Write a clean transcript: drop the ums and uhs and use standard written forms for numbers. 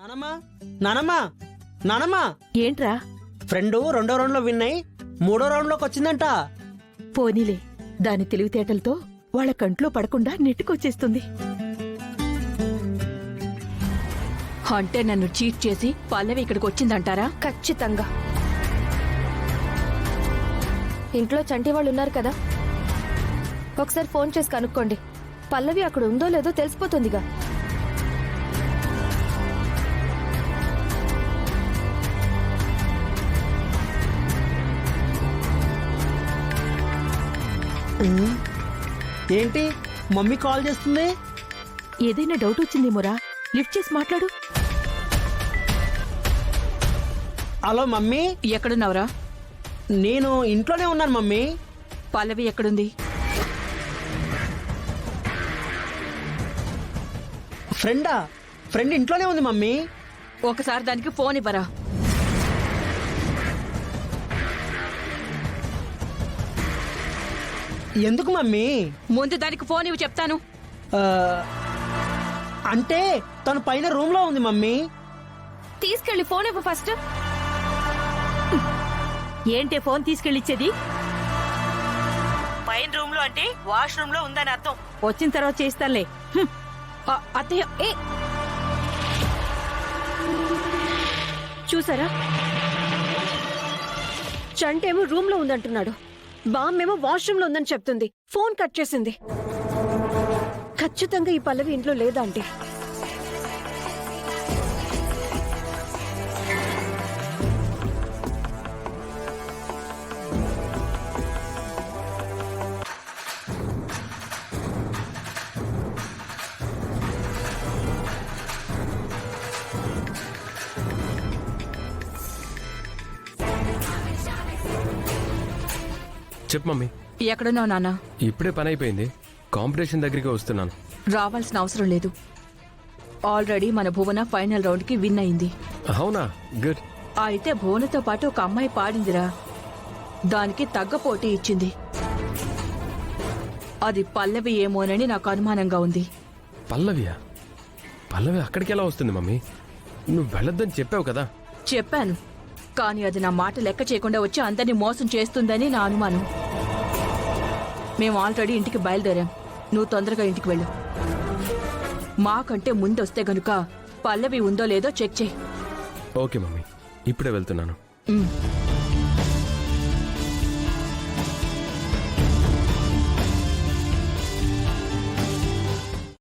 నానమ్మా నానమ్మా నానమ్మా ఏంట్రా? ఫ్రెండ్ రెండో రౌండ్ లో విన్ అయి మూడో రౌండ్ లోకి వచ్చిందంట. పోనీలే, దాని తెలివితేటలతో వాళ్ళ కంట్లో పడకుండా నెట్టుకొచ్చేస్తుంది. అంటే నన్ను చీట్ చేసి పల్లవి ఇక్కడికి వచ్చిందంటారా? ఖచ్చితంగా. ఇంట్లో చంటి వాళ్ళు ఉన్నారు కదా, ఒకసారి ఫోన్ చేసి కనుక్కోండి. పల్లవి అక్కడ ఉందో లేదో తెలిసిపోతుందిగా. ఏంటి మమ్మీ కాల్ చేస్తుంది? ఏదైనా డౌట్ వచ్చిందేమోరా, లిఫ్ట్ చేసి మాట్లాడు. హలో మమ్మీ, ఎక్కడున్నావురా? నేను ఇంట్లోనే ఉన్నాను మమ్మీ. పల్లవి ఎక్కడుంది? ఫ్రెండ్ ఇంట్లోనే ఉంది మమ్మీ. ఒకసారి దానికి ఫోన్ ఇవ్వరా? ఎందుకు మమ్మీ? ముందు దానికి ఫోన్ ఇవ్వు చెప్తాను. ఆ, అంటే తను పైన రూమ్ లో ఉంది మమ్మీ. తీసుకెళ్లి ఫోన్ ఇవ్వ ఫస్ట్. ఏంటే ఫోన్ తీసుకెళ్ళిచ్చేది? పైన రూమ్ లో అంటే వాష్రూమ్ లో ఉందని అర్థం. వచ్చిన తర్వాత చేస్తానులే. అత్తయ్య, చూసారా, చంటేమో రూమ్ లో ఉందంటున్నాడు, బామ్మేమో వాష్రూమ్ లో ఉందని చెప్తుంది. ఫోన్ కట్ చేసింది. ఖచ్చితంగా ఈ పల్లవి ఇంట్లో లేదా అంటే. చెప్పు మమ్మీ. ఎక్కడున్నావు నాన్న? ఇప్పుడే పని అయిపోయింది, కాంపిటీషన్ దగ్గరికి వస్తున్నాను. రావాల్సిన అవసరం లేదు. ఆల్రెడీ మన భువన ఫైనల్ రౌండ్ కి విన్ అయింది. అవునా? గుడ్. అయితే భువనతో పాటు ఒక అమ్మాయి పాడిందిరా, దానికి తగ్గ పోటీ ఇచ్చింది. అది పల్లవి ఏమోనని నాకు అనుమానంగా ఉంది. పల్లవియా? పల్లవి అక్కడికి ఎలా వస్తుంది మమ్మీ? నువ్వు వెళ్ళొద్దని చెప్పావు కదా. చెప్పాను, కానీ అది నా మాట లెక్క చేయకుండా వచ్చి అందరినీ మోసం చేస్తుందని నా అనుమానం. మేము ఆల్రెడీ ఇంటికి బయలుదేరాం. నువ్వు తొందరగా ఇంటికి వెళ్ళు. మాకంటే ముందొస్తే గనుక పల్లవి ఉందో లేదో చెక్ చేయి. ఓకే మమ్మీ, ఇప్పుడే వెళ్తున్నాను.